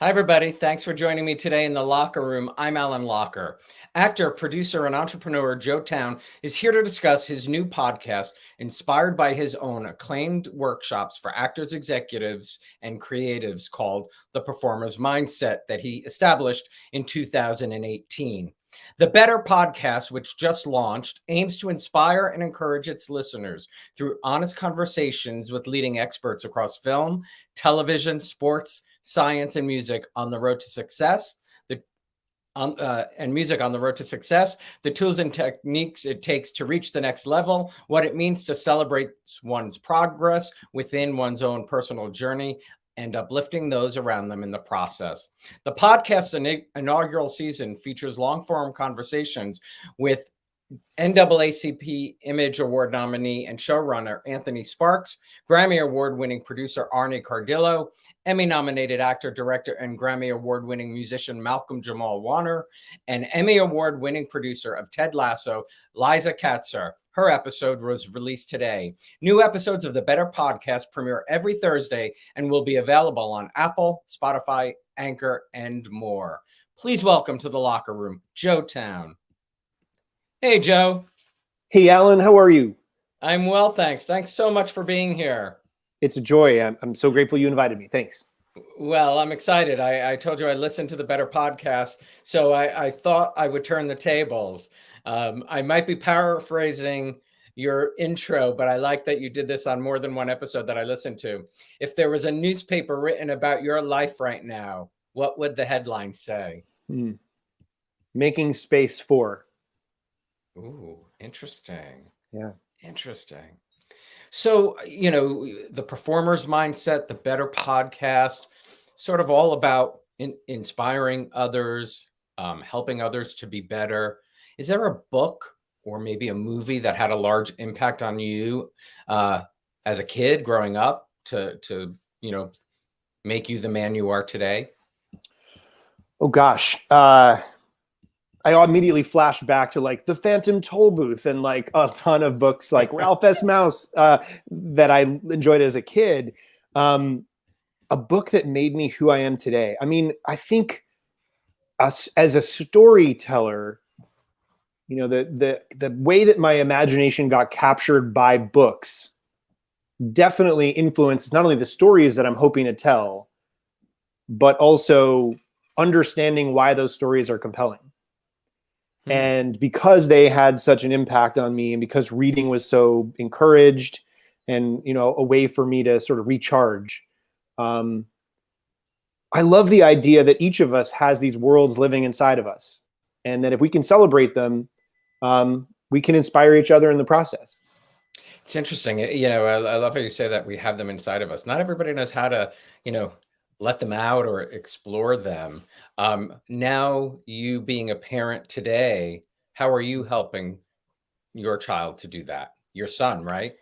Hi, everybody. Thanks for joining me today in the Locher Room. I'm Alan Locher. Actor, producer, and entrepreneur Joe Towne is here to discuss his new podcast, inspired by his own acclaimed workshops for actors, executives, and creatives called The Performer's Mindset that he established in 2018. The Better podcast, which just launched, aims to inspire and encourage its listeners through honest conversations with leading experts across film, television, sports, science, and music on the road to success. Music on the road to success, the tools and techniques it takes to reach the next level, what it means to celebrate one's progress within one's own personal journey, and uplifting those around them in the process. The podcast's inaugural season features long-form conversations with NAACP Image Award nominee and showrunner Anthony Sparks, Grammy Award-winning producer Arnie Cardillo, Emmy-nominated actor, director, and Grammy Award-winning musician Malcolm-Jamal Warner, and Emmy Award-winning producer of Ted Lasso, Liza Katzer. Her episode was released today. New episodes of the Better podcast premiere every Thursday and will be available on Apple, Spotify, Anchor, and more. Please welcome to the Locher Room, Joe Towne. Hey, Joe. Hey, Alan, how are you? I'm well, thanks. Thanks so much for being here. It's a joy. I'm so grateful you invited me. Thanks. Well, I'm excited. I told you I listened to the Better podcast, so I thought I would turn the tables. I might be paraphrasing your intro, but I like that you did this on more than one episode that I listened to. If there was a newspaper written about your life right now, what would the headline say? Making space for. Ooh, interesting. Yeah. Interesting. So, the Performer's Mindset, the Better podcast, sort of all about inspiring others, helping others to be better. Is there a book or maybe a movie that had a large impact on you as a kid growing up to make you the man you are today? Oh, gosh. I immediately flashed back to like The Phantom Toll Booth and like a ton of books like Ralph S. Mouse that I enjoyed as a kid. A book that made me who I am today. I mean, I think as a storyteller, the way that my imagination got captured by books definitely influences not only the stories that I'm hoping to tell, but also understanding why those stories are compelling. And because they had such an impact on me, and because reading was so encouraged and, a way for me to sort of recharge, I love the idea that each of us has these worlds living inside of us, and that if we can celebrate them, we can inspire each other in the process. It's interesting. I love how you say that we have them inside of us. Not everybody knows how to, let them out or explore them. Now, you being a parent today, how are you helping your child to do that? Your son, right?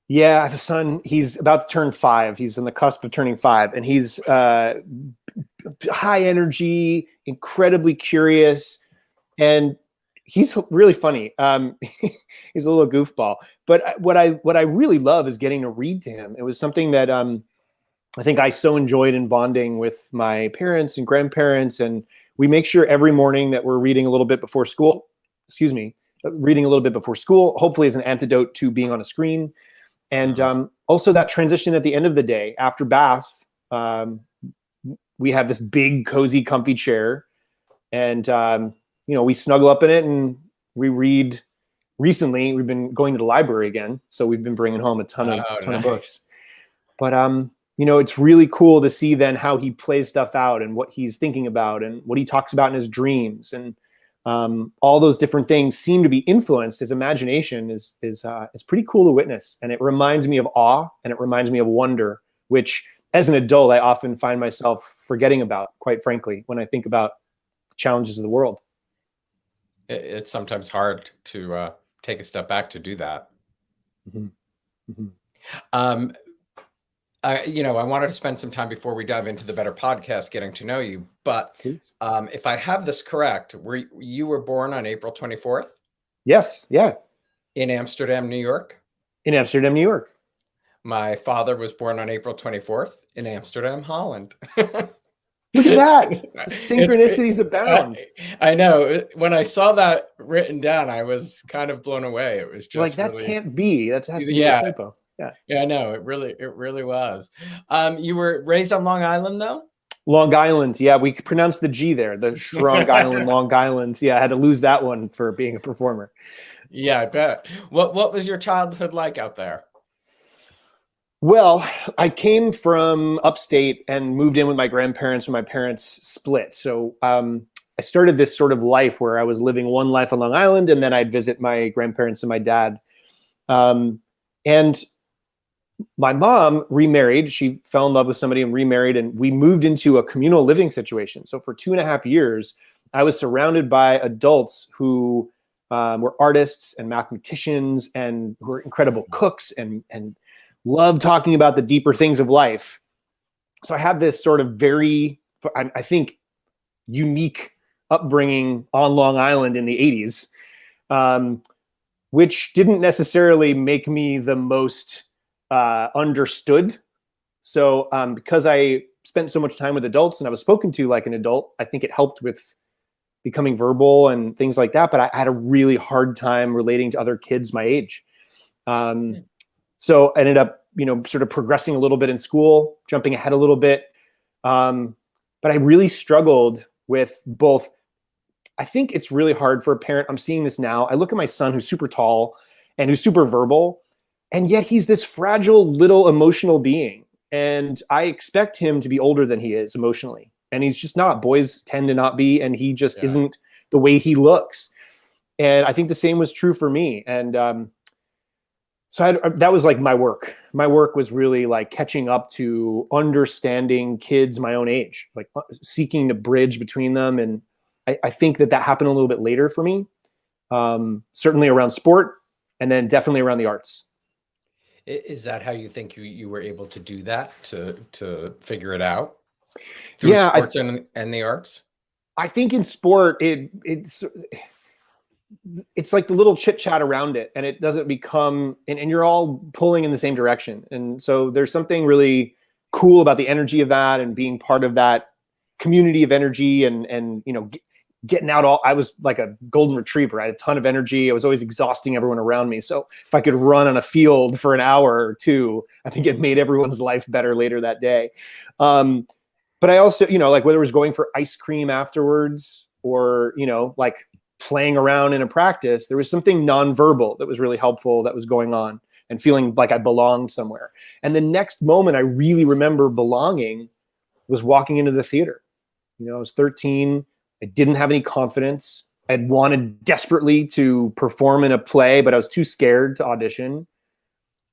Yeah, I have a son. He's about to turn 5. He's on the cusp of turning 5, and he's high energy, incredibly curious, and he's really funny. He's a little goofball. But what I really love is getting to read to him. It was something that I think I so enjoyed in bonding with my parents and grandparents, and we make sure every morning that we're reading a little bit before school. Reading a little bit before school, hopefully as an antidote to being on a screen. And also that transition at the end of the day after bath, we have this big, cozy, comfy chair, and we snuggle up in it and we read. Recently, we've been going to the library again, so we've been bringing home a ton of books. But it's really cool to see then how he plays stuff out and what he's thinking about and what he talks about in his dreams, and all those different things seem to be influenced. His imagination is it's pretty cool to witness, and it reminds me of awe, and it reminds me of wonder, which as an adult I often find myself forgetting about, quite frankly, when I think about the challenges of the world. It's sometimes hard to take a step back to do that. I wanted to spend some time before we dive into the Better podcast getting to know you. But if I have this correct, you were born on April 24th? Yes. Yeah. In Amsterdam, New York? In Amsterdam, New York. My father was born on April 24th in Amsterdam, Holland. Look at that. It- Synchronicities abound. I know. When I saw that written down, I was kind of blown away. It was You're like, just that really, can't be. That has to be a yeah, typo. Yeah. yeah, I know. It really was. You were raised on Long Island, though? Long Island. Yeah, we pronounced the G there. The Strong Island, Long Island. Yeah, I had to lose that one for being a performer. Yeah, I bet. What was your childhood like out there? Well, I came from upstate and moved in with my grandparents when my parents split. So I started this sort of life where I was living one life on Long Island, and then I'd visit my grandparents and my dad. And my mom remarried. She fell in love with somebody and remarried, and we moved into a communal living situation. So for 2.5 years, I was surrounded by adults who were artists and mathematicians and who were incredible cooks and loved talking about the deeper things of life. So I had this sort of very, I think, unique upbringing on Long Island in the 80s, which didn't necessarily make me the most understood. So because I spent so much time with adults and I was spoken to like an adult, I think it helped with becoming verbal and things like that. But I had a really hard time relating to other kids my age. So I ended up, sort of progressing a little bit in school, jumping ahead a little bit. But I really struggled with both. I think it's really hard for a parent. I'm seeing this now. I look at my son who's super tall and who's super verbal, and yet he's this fragile little emotional being. And I expect him to be older than he is emotionally. And he's just not. Boys tend to not be, and he just isn't the way he looks. And I think the same was true for me. And so that was like my work. My work was really like catching up to understanding kids my own age, like seeking to bridge between them. And I think that happened a little bit later for me, certainly around sport and then definitely around the arts. Is that how you think you were able to do that, to figure it out through sports and the arts? I think in sport, it's like the little chit chat around it, and it doesn't become, and you're all pulling in the same direction. And so there's something really cool about the energy of that and being part of that community of energy and getting out I was like a golden retriever. I had a ton of energy. I was always exhausting everyone around me. So if I could run on a field for an hour or two, I think it made everyone's life better later that day. But I also, like whether it was going for ice cream afterwards or, like playing around in a practice, there was something nonverbal that was really helpful that was going on and feeling like I belonged somewhere. And the next moment I really remember belonging was walking into the theater. I was 13. I didn't have any confidence. I'd wanted desperately to perform in a play, but I was too scared to audition.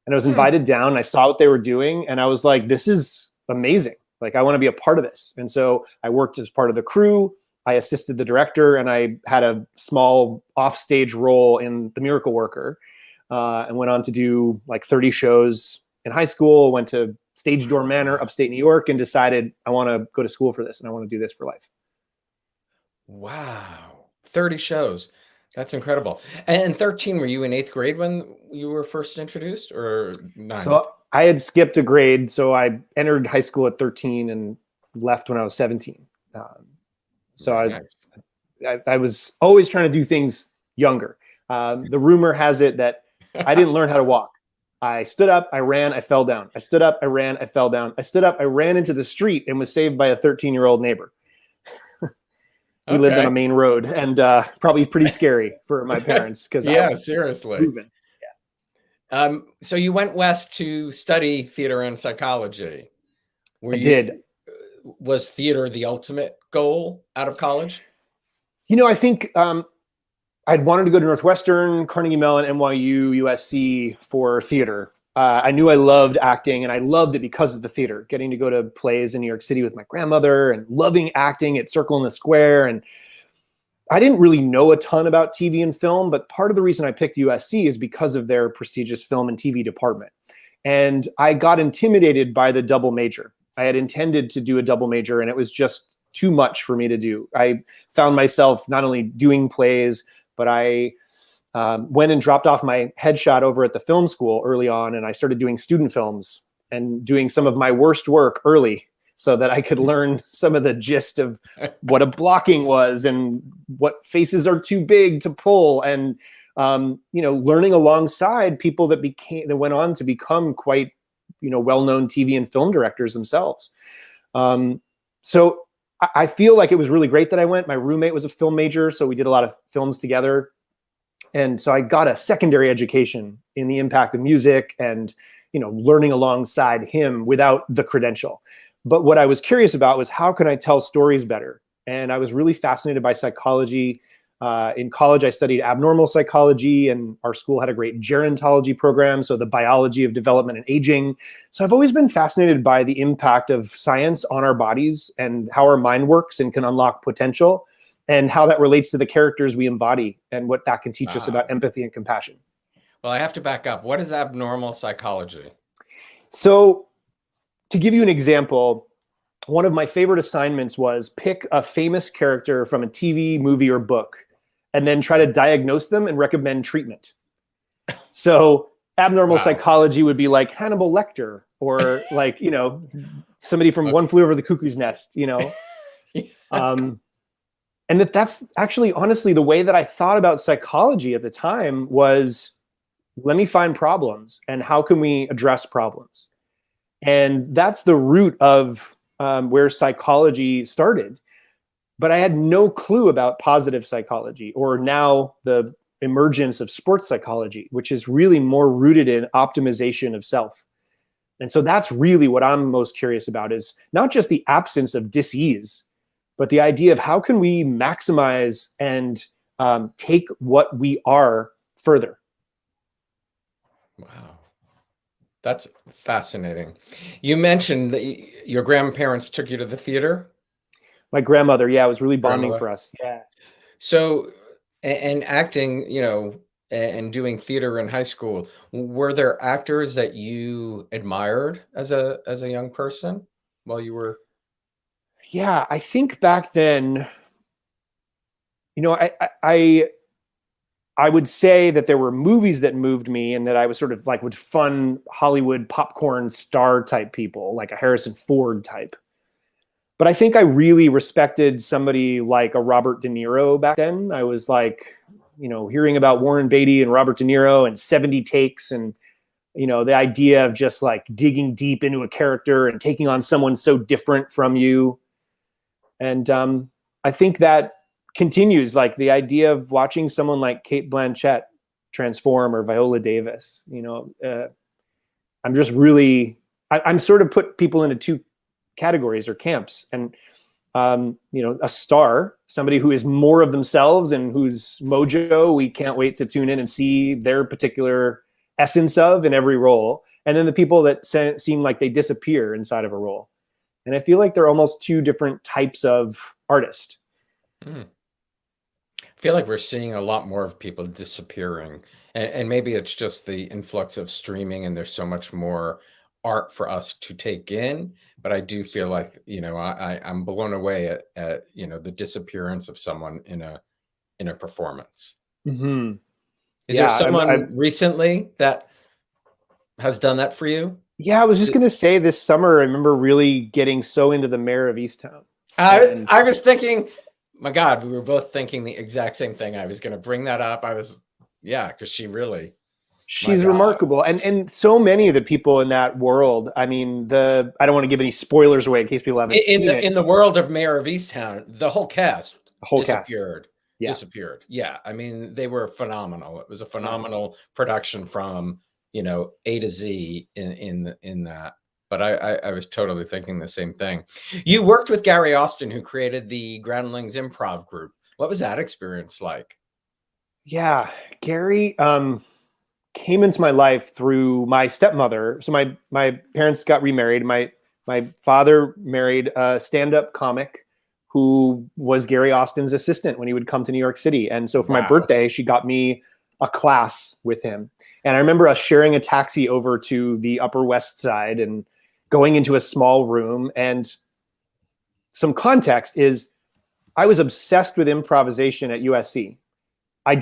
And I was invited down and I saw what they were doing. And I was like, this is amazing. Like, I want to be a part of this. And so I worked as part of the crew. I assisted the director and I had a small offstage role in The Miracle Worker, and went on to do like 30 shows in high school, went to Stage Door Manor, upstate New York, and decided I want to go to school for this and I want to do this for life. Wow. 30 shows. That's incredible. And 13, were you in 8th grade when you were first introduced, or 9th? So I had skipped a grade. So I entered high school at 13 and left when I was 17. So nice. I was always trying to do things younger. The rumor has it that I didn't learn how to walk. I stood up, I ran, I fell down. I stood up, I ran, I fell down. I stood up, I ran into the street and was saved by a 13-year-old neighbor. We lived on a main road, and probably pretty scary for my parents because seriously. Moving. Yeah. So you went west to study theater and psychology. I did. Was theater the ultimate goal out of college? I think I'd wanted to go to Northwestern, Carnegie Mellon, NYU, USC for theater. I knew I loved acting, and I loved it because of the theater, getting to go to plays in New York City with my grandmother and loving acting at Circle in the Square. And I didn't really know a ton about TV and film, but part of the reason I picked USC is because of their prestigious film and TV department. And I got intimidated by the double major. I had intended to do a double major, and it was just too much for me to do. I found myself not only doing plays, but I went and dropped off my headshot over at the film school early on, and I started doing student films and doing some of my worst work early so that I could learn some of the gist of what a blocking was and what faces are too big to pull, and learning alongside people that went on to become quite well-known TV and film directors themselves. So I feel like it was really great that I went. My roommate was a film major, so we did a lot of films together. And so I got a secondary education in the impact of music and, learning alongside him without the credential. But what I was curious about was, how can I tell stories better? And I was really fascinated by psychology. In college, I studied abnormal psychology, and our school had a great gerontology program, so the biology of development and aging. So I've always been fascinated by the impact of science on our bodies and how our mind works and can unlock potential, and how that relates to the characters we embody and what that can teach us about empathy and compassion. Well, I have to back up. What is abnormal psychology? So to give you an example, one of my favorite assignments was pick a famous character from a TV, movie, or book, and then try to diagnose them and recommend treatment. So abnormal psychology would be like Hannibal Lecter, or like, somebody from One Flew Over the Cuckoo's Nest, and that's actually, honestly, the way that I thought about psychology at the time was, let me find problems and how can we address problems? And that's the root of where psychology started. But I had no clue about positive psychology, or now the emergence of sports psychology, which is really more rooted in optimization of self. And so that's really what I'm most curious about, is not just the absence of dis-ease, but the idea of how can we maximize and take what we are further. Wow. That's fascinating. You mentioned that your grandparents took you to the theater. My grandmother, yeah, it was really bonding for us. Yeah. So, and acting, and doing theater in high school, were there actors that you admired as a young person while you were? Yeah, I think back then, I would say that there were movies that moved me, and that I was sort of like with fun Hollywood popcorn star type people, like a Harrison Ford type. But I think I really respected somebody like a Robert De Niro back then. I was like, hearing about Warren Beatty and Robert De Niro and 70 takes, and, the idea of just like digging deep into a character and taking on someone so different from you. And I think that continues, like the idea of watching someone like Cate Blanchett transform, or Viola Davis. I'm just really, I'm sort of put people into two categories or camps, and a star, somebody who is more of themselves and whose mojo we can't wait to tune in and see their particular essence of in every role, and then the people that seem like they disappear inside of a role. And I feel like they're almost two different types of artist. I feel like we're seeing a lot more of people disappearing, and maybe it's just the influx of streaming, and there's so much more art for us to take in. But I do feel like, I'm blown away at the disappearance of someone in a performance. Mm-hmm. Is there someone recently that has done that for you? Yeah, I was just going to say, this summer, I remember really getting so into the Mayor of Easttown. I was thinking, my God, we were both thinking the exact same thing. I was going to bring that up. Because she's remarkable. And so many of the people in that world, I mean, I don't want to give any spoilers away in case people haven't seen it. In the world of Mayor of Easttown, the whole cast disappeared. Disappeared. Yeah. I mean, they were phenomenal. It was a phenomenal production from, A to Z in that. But I was totally thinking the same thing. You worked with Gary Austin, who created the Groundlings Improv Group. What was that experience like? Yeah, Gary came into my life through my stepmother. So my parents got remarried. My father married a stand-up comic who was Gary Austin's assistant when he would come to New York City. And so for my birthday, she got me a class with him. And I remember us sharing a taxi over to the Upper West Side and going into a small room. And some context is, I was obsessed with improvisation at USC. I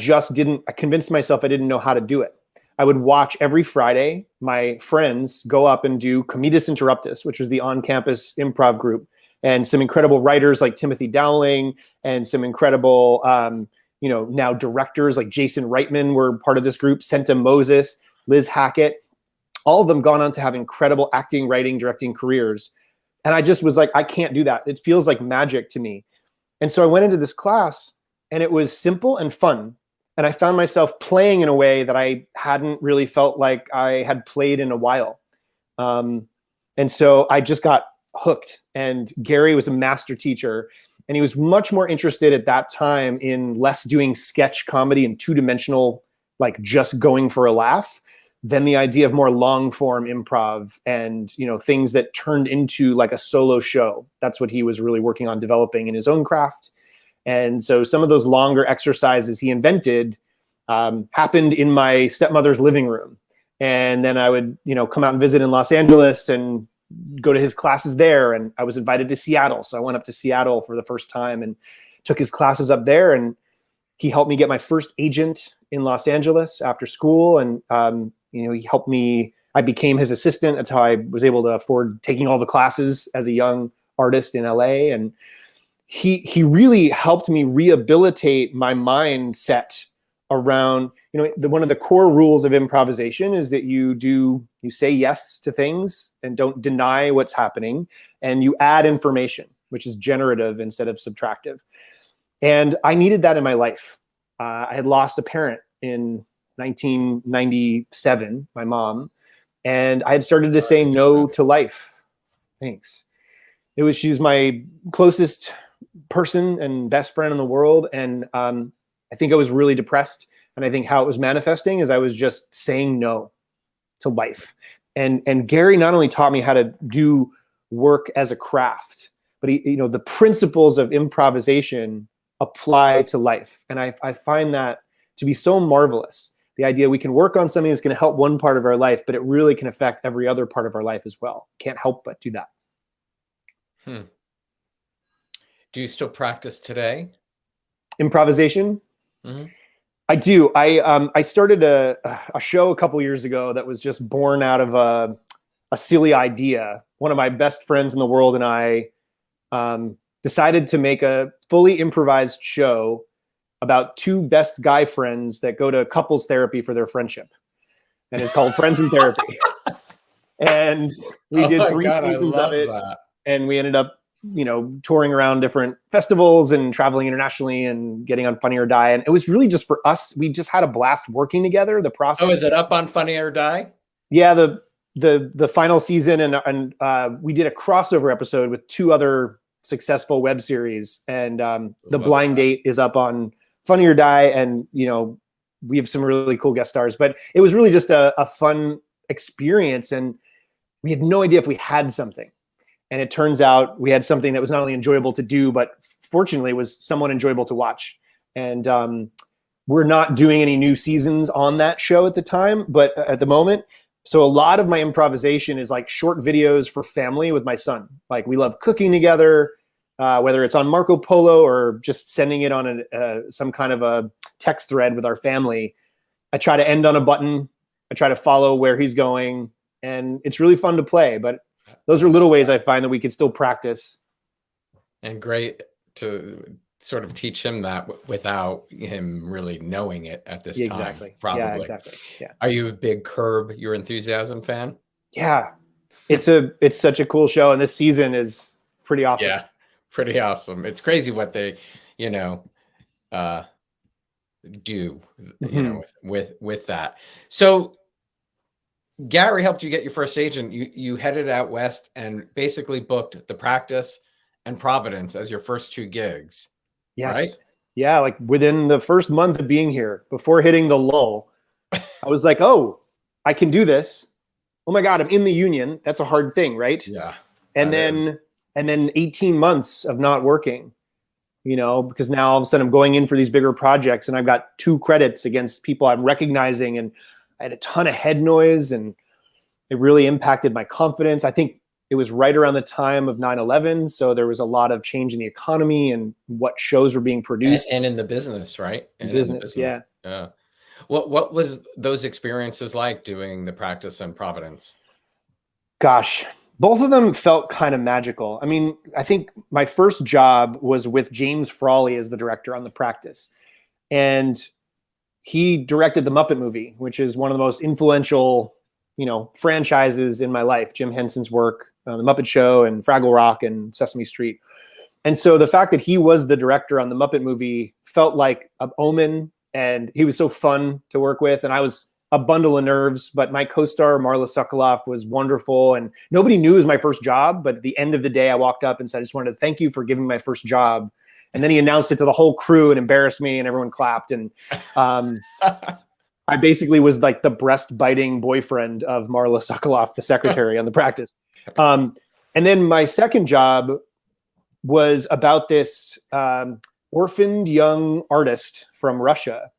convinced myself I didn't know how to do it. I would watch every Friday my friends go up and do Comidas Interruptus, which was the on-campus improv group, and some incredible writers like Timothy Dowling and some incredible, now directors like Jason Reitman were part of this group, Senta Moses, Liz Hackett, all of them gone on to have incredible acting, writing, directing careers. And I just was like, I can't do that. It feels like magic to me. And so I went into this class and it was simple and fun. And I found myself playing in a way that I hadn't really felt like I had played in a while. And so I just got hooked. And Gary was a master teacher. And he was much more interested at that time in less doing sketch comedy and two-dimensional, like just going for a laugh, than the idea of more long form improv and, things that turned into like a solo show. That's what he was really working on developing in his own craft. And so some of those longer exercises he invented happened in my stepmother's living room. And then I would, come out and visit in Los Angeles and go to his classes there. And I was invited to Seattle. So I went up to Seattle for the first time and took his classes up there. And he helped me get my first agent in Los Angeles after school. And, he helped me. I became his assistant. That's how I was able to afford taking all the classes as a young artist in LA. And he really helped me rehabilitate my mindset around, one of the core rules of improvisation is that you say yes to things and don't deny what's happening, and you add information, which is generative instead of subtractive. And I needed that in my life. I had lost a parent in 1997, my mom, and I had started to say no to life. Thanks. She's my closest person and best friend in the world. And I think I was really depressed. And I think how it was manifesting is I was just saying no to life. And Gary not only taught me how to do work as a craft, but the principles of improvisation apply to life. And I find that to be so marvelous. The idea we can work on something that's going to help one part of our life, but it really can affect every other part of our life as well. Can't help but do that. Do you still practice today? Improvisation? Mm-hmm. I do. I started a show a couple years ago that was just born out of a silly idea. One of my best friends in the world and I decided to make a fully improvised show about two best guy friends that go to couples therapy for their friendship. And it's called Friends in Therapy. And we did 3 seasons of it. And we ended up, touring around different festivals and traveling internationally and getting on Funny or Die. And it was really just for us. We just had a blast working together. The process. Oh, is it up on Funny or Die? Yeah, the final season, and we did a crossover episode with 2 other successful web series. And the blind date is up on Funny or Die, and we have some really cool guest stars. But it was really just a fun experience, and we had no idea if we had something. And it turns out we had something that was not only enjoyable to do, but fortunately was somewhat enjoyable to watch. And we're not doing any new seasons on that show at the time, but at the moment. So a lot of my improvisation is like short videos for family with my son. Like we love cooking together, whether it's on Marco Polo or just sending it on some kind of a text thread with our family. I try to end on a button. I try to follow where he's going, and it's really fun to play. But those are little ways I find that we can still practice. And great to sort of teach him that without him really knowing it at this time. Exactly. Probably. Yeah, exactly. Yeah. Are you a big Curb Your Enthusiasm fan? Yeah. It's such a cool show, and this season is pretty awesome. Yeah, pretty awesome. It's crazy what they, do, with that. So Gary helped you get your first agent. You headed out west and basically booked The Practice and Providence as your first 2 gigs. Yes. Right? Yeah, like within the first month of being here, before hitting the lull, I was like, oh, I can do this. Oh my God, I'm in the union. That's a hard thing, right? Yeah. And then 18 months of not working, because now all of a sudden I'm going in for these bigger projects and I've got 2 credits against people I'm recognizing, and I had a ton of head noise, and it really impacted my confidence. I think it was right around the time of 9/11. So there was a lot of change in the economy and what shows were being produced. And in the business, right? In business, yeah. Yeah. What was those experiences like doing the practice in Providence? Gosh, both of them felt kind of magical. I mean, I think my first job was with James Frawley as the director on the practice. And he directed the Muppet movie, which is one of the most influential, franchises in my life. Jim Henson's work, The Muppet Show and Fraggle Rock and Sesame Street. And so the fact that he was the director on the Muppet movie felt like an omen, and he was so fun to work with. And I was a bundle of nerves, but my co-star Marla Sokoloff was wonderful, and nobody knew it was my first job. But at the end of the day, I walked up and said, I just wanted to thank you for giving me my first job. And then he announced it to the whole crew and embarrassed me, and everyone clapped. And I basically was like the breast-biting boyfriend of Marla Sokoloff, the secretary on the practice. And then my second job was about this orphaned young artist from Russia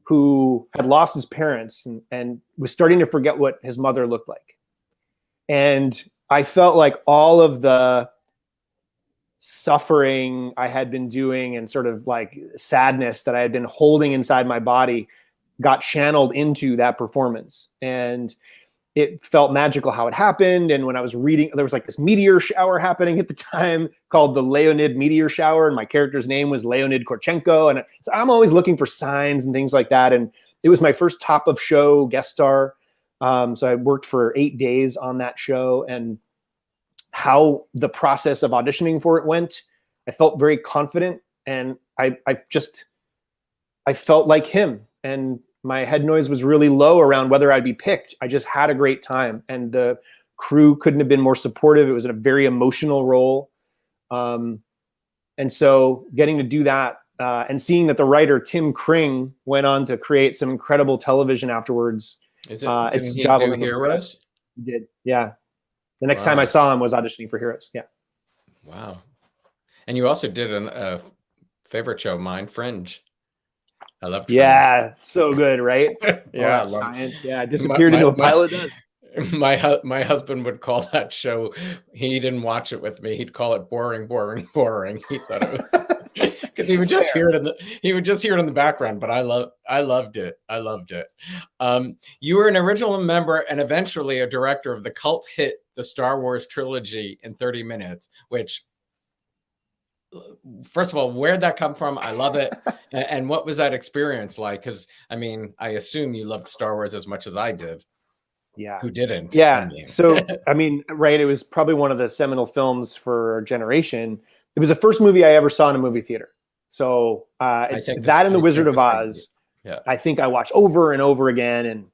who had lost his parents and was starting to forget what his mother looked like. And I felt like all of the suffering I had been doing and sort of like sadness that I had been holding inside my body got channeled into that performance. And it felt magical how it happened. And when I was reading, there was like this meteor shower happening at the time called the Leonid meteor shower. And my character's name was Leonid Korchenko. And so I'm always looking for signs and things like that. And it was my first top of show guest star. So I worked for 8 days on that show, and how the process of auditioning for it went, I felt very confident, and I felt like him, and my head noise was really low around whether I'd be picked. I just had a great time, and the crew couldn't have been more supportive. It was a very emotional role. And so getting to do that and seeing that the writer, Tim Kring, went on to create some incredible television afterwards. It's a job I'll never forget. He did. Yeah. The next time I saw him was auditioning for Heroes. Yeah. Wow. And you also did a favorite show of mine, Fringe. I loved Fringe. Yeah, so good, right? Yeah, science. Yeah, it disappeared into a pile of dust. My husband would call that show, he didn't watch it with me, he'd call it boring. He thought it was because he would just hear it in the background, but I loved it. You were an original member and eventually a director of the cult hit The Star Wars Trilogy in 30 Minutes, which, first of all, where'd that come from? I love it. And what was that experience like? Because I mean, I assume you loved Star Wars as much as I did. Yeah. Who didn't? Yeah. I mean. So, I mean, right. It was probably one of the seminal films for our generation. It was the first movie I ever saw in a movie theater. So it's that and The Wizard of Oz. Yeah. I think I watched over and over again. And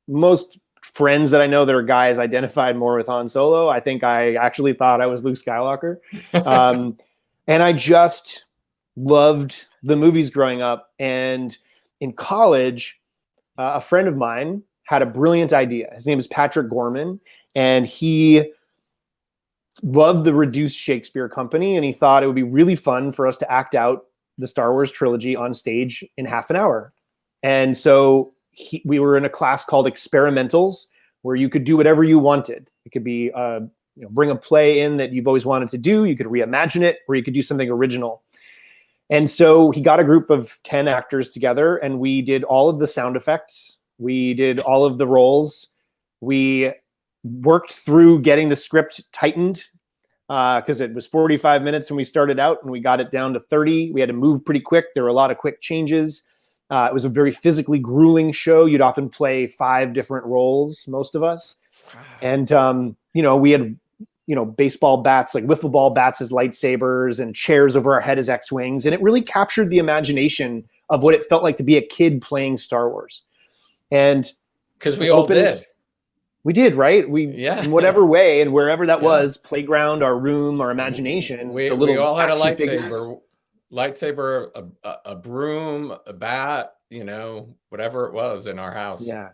most friends that I know that are guys identified more with Han Solo. I think I actually thought I was Luke Skywalker. And I just loved the movies growing up. And in college, a friend of mine had a brilliant idea. His name is Patrick Gorman, and he loved the Reduced Shakespeare Company, and he thought it would be really fun for us to act out the Star Wars trilogy on stage in half an hour. And so we were in a class called Experimentals, where you could do whatever you wanted. It could be bring a play in that you've always wanted to do. You could reimagine it, or you could do something original. And so he got a group of 10 actors together, and we did all of the sound effects. We did all of the roles. We worked through getting the script tightened because it was 45 minutes when we started out, and we got it down to 30. We had to move pretty quick. There were a lot of quick changes. It was a very physically grueling show. You'd often play 5 different roles, most of us. And, we had, baseball bats, like wiffle ball bats as lightsabers, and chairs over our head as X-Wings. And it really captured the imagination of what it felt like to be a kid playing Star Wars. And because we all did. We did, right? In whatever way and wherever that was, playground, our room, our imagination. We all had a lightsaber, a broom, a bat, whatever it was in our house. Yeah.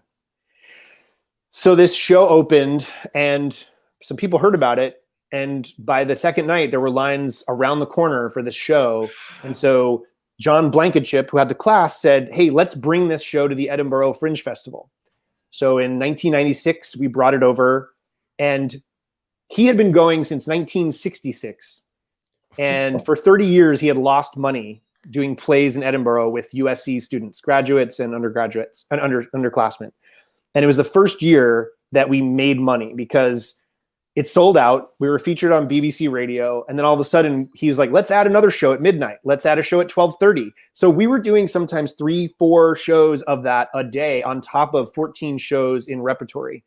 So this show opened, and some people heard about it. And by the second night, there were lines around the corner for this show. And so John Blankenship, who had the class, said, hey, let's bring this show to the Edinburgh Fringe Festival. So in 1996, we brought it over, and he had been going since 1966. And for 30 years, he had lost money doing plays in Edinburgh with USC students, graduates and undergraduates and underclassmen. And it was the first year that we made money because it sold out. We were featured on BBC Radio. And then all of a sudden he was like, let's add another show at midnight. Let's add a show at 12:30. So we were doing sometimes 3-4 shows of that a day on top of 14 shows in repertory.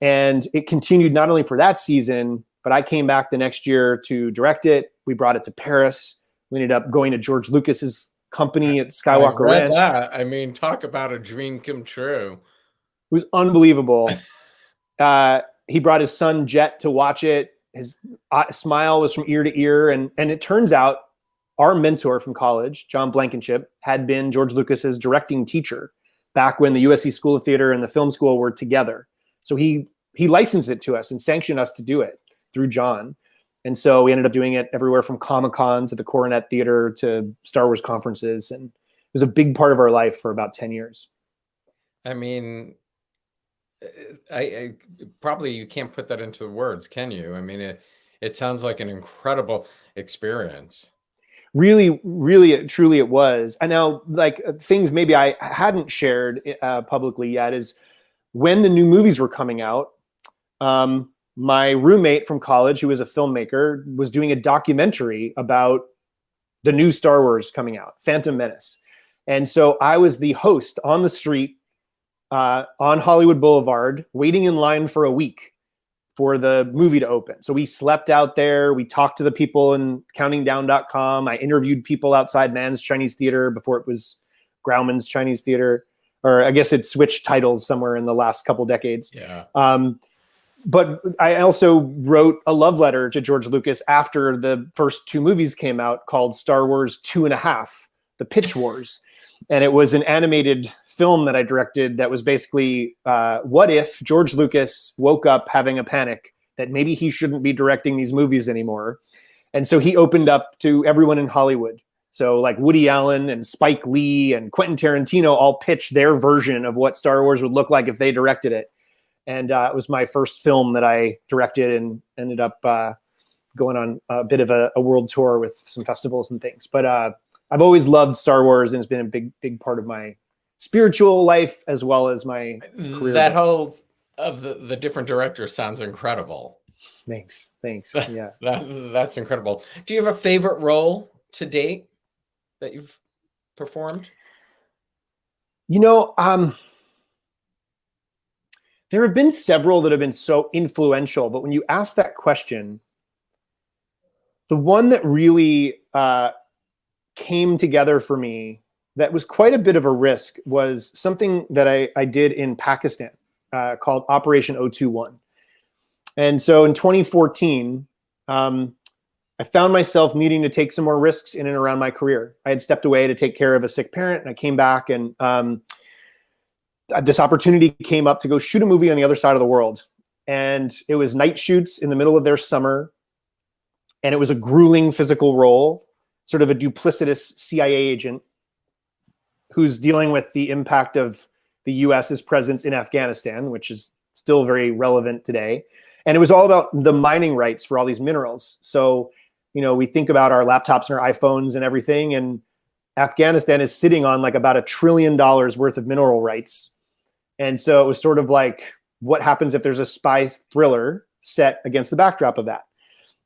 And it continued not only for that season, but I came back the next year to direct it. We brought it to Paris. We ended up going to George Lucas's company at Skywalker Ranch. That. I mean, talk about a dream come true. It was unbelievable. He brought his son Jet to watch it. His smile was from ear to ear. And it turns out our mentor from college, John Blankenship, had been George Lucas's directing teacher back when the USC School of Theater and the film school were together. So he licensed it to us and sanctioned us to do it through John. And so we ended up doing it everywhere from Comic-Con to the Coronet Theater to Star Wars conferences. And it was a big part of our life for about 10 years. I mean, I probably you can't put that into words, can you? I mean, it sounds like an incredible experience. Really, really, truly it was. And now, like, things maybe I hadn't shared publicly yet is when the new movies were coming out, my roommate from college, who was a filmmaker, was doing a documentary about the new Star Wars coming out, Phantom Menace. And so I was the host on the street on Hollywood Boulevard, waiting in line for a week for the movie to open. So we slept out there. We talked to the people in countingdown.com. I interviewed people outside Mann's Chinese Theater before it was Grauman's Chinese Theater, or I guess it switched titles somewhere in the last couple decades. Yeah. But I also wrote a love letter to George Lucas after the first 2 movies came out called Star Wars 2.5, The Pitch Wars. And it was an animated film that I directed that was basically, what if George Lucas woke up having a panic that maybe he shouldn't be directing these movies anymore. And so he opened up to everyone in Hollywood. So like Woody Allen and Spike Lee and Quentin Tarantino all pitched their version of what Star Wars would look like if they directed it. And it was my first film that I directed and ended up going on a bit of a world tour with some festivals and things. But I've always loved Star Wars, and it's been a big part of my spiritual life as well as my career. That whole of the different directors sounds incredible. Thanks. Yeah. That's incredible. Do you have a favorite role to date that you've performed? You know, there have been several that have been so influential, but when you ask that question, the one that really came together for me that was quite a bit of a risk was something that I did in Pakistan called Operation 021. And so in 2014, I found myself needing to take some more risks in and around my career. I had stepped away to take care of a sick parent, and I came back, and this opportunity came up to go shoot a movie on the other side of the world. And it was night shoots in the middle of their summer. And it was a grueling physical role, sort of a duplicitous CIA agent who's dealing with the impact of the US's presence in Afghanistan, which is still very relevant today. And it was all about the mining rights for all these minerals. So, you know, we think about our laptops and our iPhones and everything, and Afghanistan is sitting on like about $1 trillion worth of mineral rights. And so it was sort of like, what happens if there's a spy thriller set against the backdrop of that?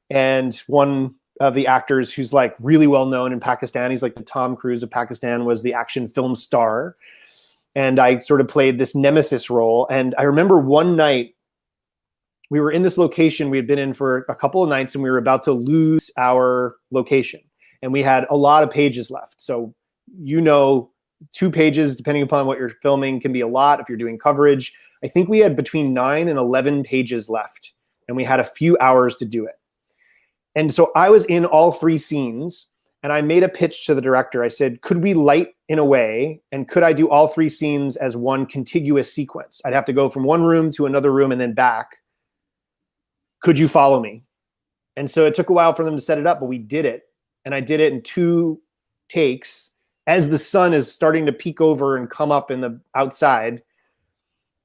And one of the actors who's like really well known in Pakistan, he's like the Tom Cruise of Pakistan, was the action film star. And I sort of played this nemesis role. And I remember one night we were in this location we had been in for a couple of nights, and we were about to lose our location. And we had a lot of pages left. So, you know, 2 pages, depending upon what you're filming, can be a lot if you're doing coverage. I think we had between 9 and 11 pages left, and we had a few hours to do it. And so I was in all 3 scenes, and I made a pitch to the director. I said, could we light in a way, and could I do all 3 scenes as one contiguous sequence? I'd have to go from one room to another room and then back. Could you follow me? And so it took a while for them to set it up, but we did it. And I did it in 2 takes as the sun is starting to peek over and come up in the outside.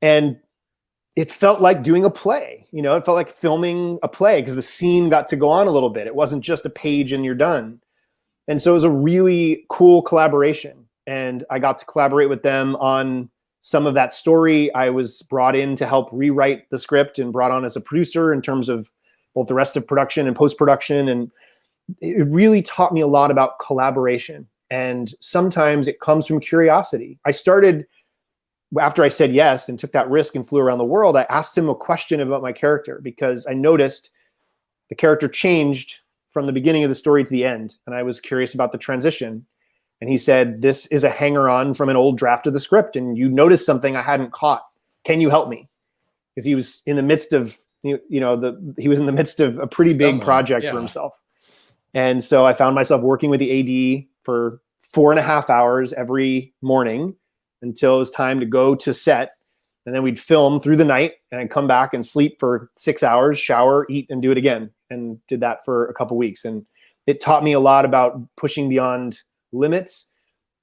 And it felt like doing a play. You know, it felt like filming a play because the scene got to go on a little bit. It wasn't just a page and you're done. And so it was a really cool collaboration. And I got to collaborate with them on some of that story. I was brought in to help rewrite the script and brought on as a producer in terms of both the rest of production and post-production. And it really taught me a lot about collaboration. And sometimes it comes from curiosity. I started, after I said yes and took that risk and flew around the world, I asked him a question about my character because I noticed the character changed from the beginning of the story to the end. And I was curious about the transition. And he said, this is a hanger-on from an old draft of the script. And you noticed something I hadn't caught. Can you help me? Because he was in the midst of, he was in the midst of a pretty big project for himself. And so I found myself working with the AD for 4.5 hours every morning until it was time to go to set. And then we'd film through the night and I'd come back and sleep for 6 hours, shower, eat, and do it again. And did that for a couple weeks. And it taught me a lot about pushing beyond limits.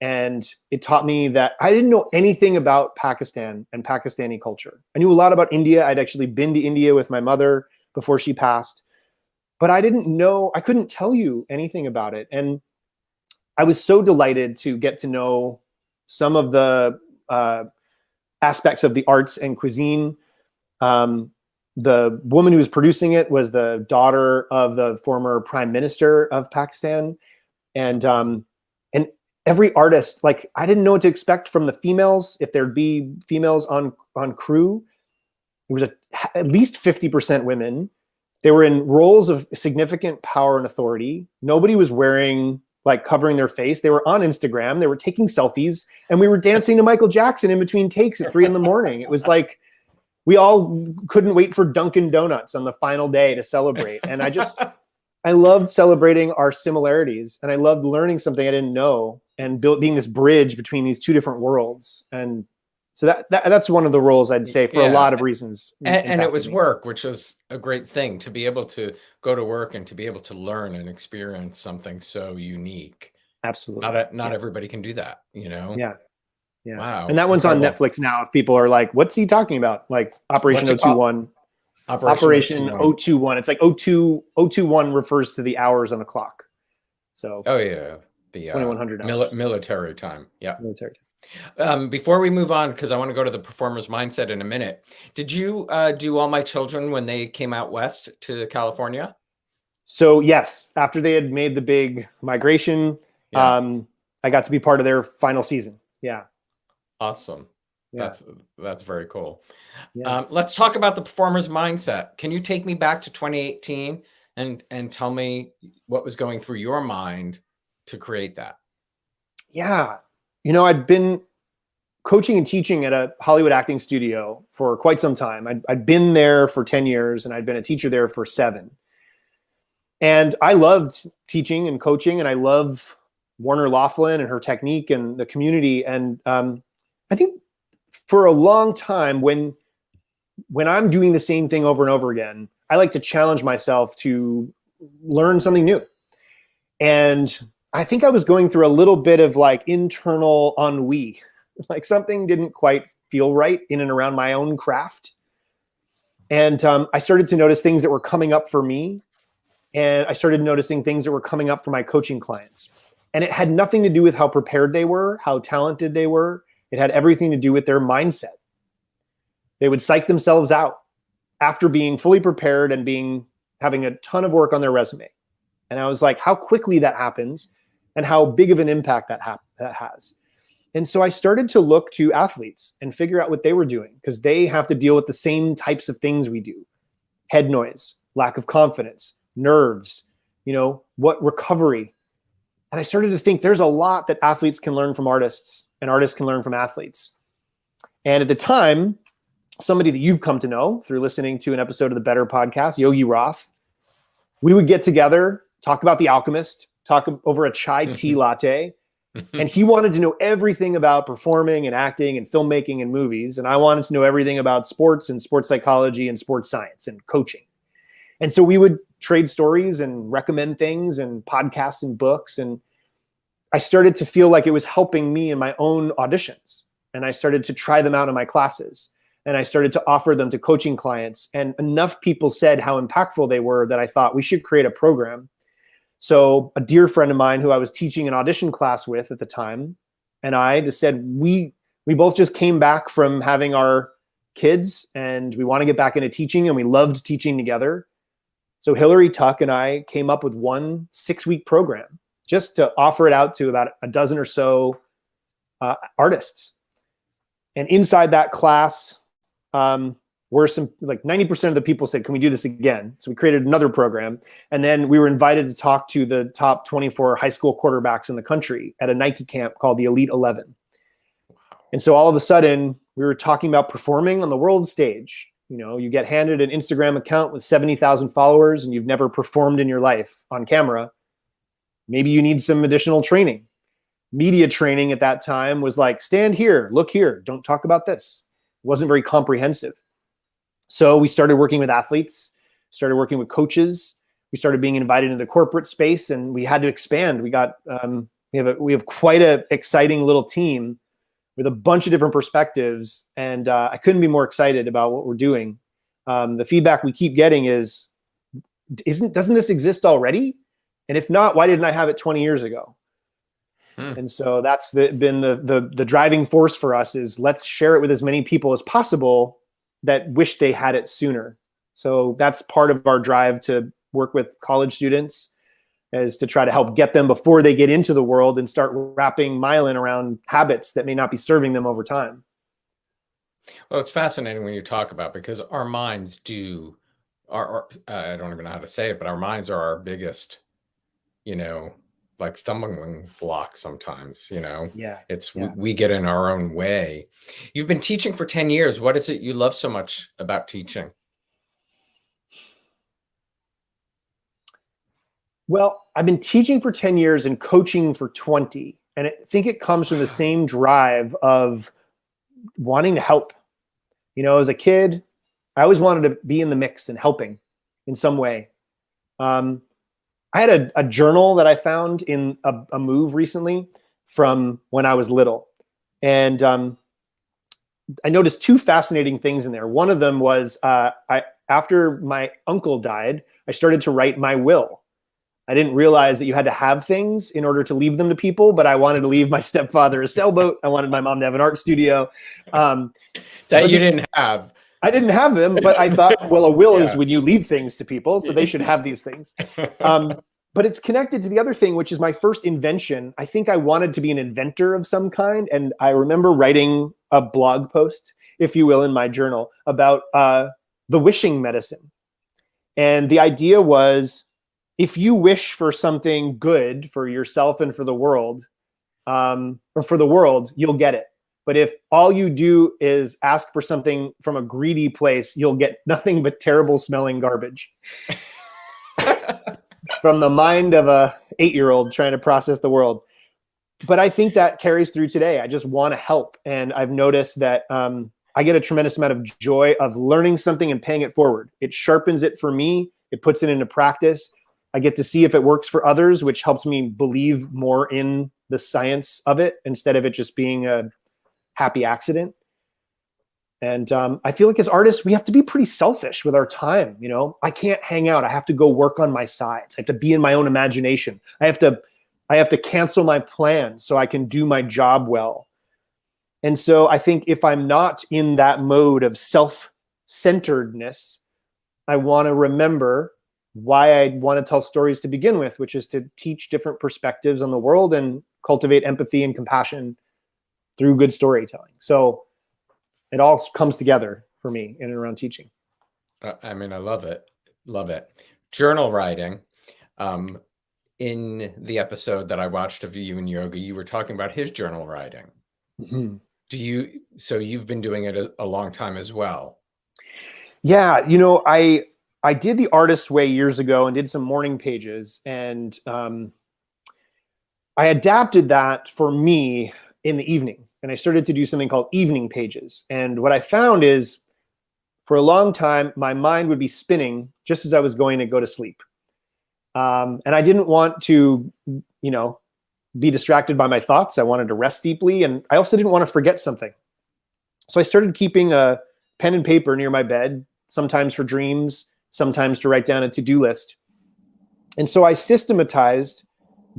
And it taught me that I didn't know anything about Pakistan and Pakistani culture. I knew a lot about India. I'd actually been to India with my mother before she passed, but I couldn't tell you anything about it. And I was so delighted to get to know some of the aspects of the arts and cuisine. The woman who was producing it was the daughter of the former prime minister of Pakistan. And every artist, like, I didn't know what to expect from the females, if there'd be females on crew. It was at least 50% women. They were in roles of significant power and authority. Nobody was wearing, like, covering their face. They were on Instagram. They were taking selfies. And we were dancing to Michael Jackson in between takes at 3 a.m. It was like, we all couldn't wait for Dunkin' Donuts on the final day to celebrate. And I loved celebrating our similarities. And I loved learning something I didn't know and being this bridge between these two different worlds. And so that's one of the roles, I'd say, for a lot of reasons. And it was work, which was a great thing, to be able to go to work and to be able to learn and experience something so unique. Absolutely. Not everybody can do that, Yeah. Yeah. Wow. And that one's on Netflix now. If people are like, what's he talking about? Like Operation 021. Operation 021. It's like 021 refers to the hours on the clock. So the 2100 hours. Military time. Yeah. Military. Before we move on, because I want to go to the performer's mindset in a minute. Did you do All My Children when they came out west to California? So yes, after they had made the big migration, I got to be part of their final season. Yeah. Awesome. Yeah. That's very cool. Yeah. Let's talk about the performer's mindset. Can you take me back to 2018 and tell me what was going through your mind to create that? Yeah. I'd been coaching and teaching at a Hollywood acting studio for quite some time. I'd been there for 10 years and I'd been a teacher there for 7. And I loved teaching and coaching, and I love Warner Laughlin and her technique and the community. And I think for a long time, when I'm doing the same thing over and over again, I like to challenge myself to learn something new. And I think I was going through a little bit of like internal ennui, like something didn't quite feel right in and around my own craft. And I started to notice things that were coming up for me. And I started noticing things that were coming up for my coaching clients. And it had nothing to do with how prepared they were, how talented they were. It had everything to do with their mindset. They would psych themselves out after being fully prepared and having a ton of work on their resume. And I was like, how quickly that happens and how big of an impact that has. And so I started to look to athletes and figure out what they were doing, because they have to deal with the same types of things we do. Head noise, lack of confidence, nerves, what recovery. And I started to think there's a lot that athletes can learn from artists and artists can learn from athletes. And at the time, somebody that you've come to know through listening to an episode of the Better podcast, Yogi Roth, we would get together, talk about The Alchemist, talk over a chai tea latte. And he wanted to know everything about performing and acting and filmmaking and movies. And I wanted to know everything about sports and sports psychology and sports science and coaching. And so we would trade stories and recommend things and podcasts and books. And I started to feel like it was helping me in my own auditions. And I started to try them out in my classes. And I started to offer them to coaching clients. And enough people said how impactful they were that I thought we should create a program So a dear friend of mine who I was teaching an audition class with at the time, and I just said, we both just came back from having our kids and we want to get back into teaching, and we loved teaching together. So Hillary Tuck and I came up with one 6-week program just to offer it out to about a dozen or so artists. And inside that class were some, like 90% of the people said, can we do this again? So we created another program. And then we were invited to talk to the top 24 high school quarterbacks in the country at a Nike camp called the Elite 11. Wow. And so all of a sudden we were talking about performing on the world stage. You know, you get handed an Instagram account with 70,000 followers and you've never performed in your life on camera. Maybe you need some additional training. Media training at that time was like, stand here, look here, don't talk about this. It wasn't very comprehensive. So we started working with athletes, started working with coaches. We started being invited into the corporate space, and we had to expand. We got we have quite a exciting little team with a bunch of different perspectives, and I couldn't be more excited about what we're doing. The feedback we keep getting is, doesn't this exist already? And if not, why didn't I have it 20 years ago? And so that's been the driving force for us, is let's share it with as many people as possible that wish they had it sooner. So that's part of our drive to work with college students, is to try to help get them before they get into the world and start wrapping myelin around habits that may not be serving them over time. Well, it's fascinating when you talk about, because our minds I don't even know how to say it, but our minds are our biggest, like stumbling block sometimes, Yeah. We get in our own way. You've been teaching for 10 years. What is it you love so much about teaching? Well, I've been teaching for 10 years and coaching for 20. And I think it comes from the same drive of wanting to help. As a kid, I always wanted to be in the mix and helping in some way. I had a journal that I found in a move recently from when I was little. And I noticed two fascinating things in there. One of them was after my uncle died, I started to write my will. I didn't realize that you had to have things in order to leave them to people, but I wanted to leave my stepfather a sailboat. I wanted my mom to have an art studio. That you didn't have. I didn't have them, but I thought, well, a will is when you leave things to people, so they should have these things. But it's connected to the other thing, which is my first invention. I think I wanted to be an inventor of some kind. And I remember writing a blog post, if you will, in my journal about the wishing medicine. And the idea was, if you wish for something good for yourself and for the world, you'll get it. But if all you do is ask for something from a greedy place, you'll get nothing but terrible smelling garbage. From the mind of a 8-year-old trying to process the world. But I think that carries through today. I just want to help. And I've noticed that I get a tremendous amount of joy of learning something and paying it forward. It sharpens it for me. It puts it into practice. I get to see if it works for others, which helps me believe more in the science of it instead of it just being a happy accident. And I feel like as artists, we have to be pretty selfish with our time. I can't hang out. I have to go work on my sides. I have to be in my own imagination. I have to cancel my plans so I can do my job well. And so I think if I'm not in that mode of self-centeredness, I want to remember why I want to tell stories to begin with, which is to teach different perspectives on the world and cultivate empathy and compassion through good storytelling. So it all comes together for me in and around teaching. I love it. Love it. Journal writing. In the episode that I watched of you and Yogi, you were talking about his journal writing. Mm-hmm. So you've been doing it a long time as well. Yeah. I did the artist way years ago and did some morning pages, and I adapted that for me in the evening. And I started to do something called evening pages. And what I found is, for a long time, my mind would be spinning just as I was going to go to sleep. And I didn't want to, be distracted by my thoughts. I wanted to rest deeply. And I also didn't want to forget something. So I started keeping a pen and paper near my bed, sometimes for dreams, sometimes to write down a to-do list. And so I systematized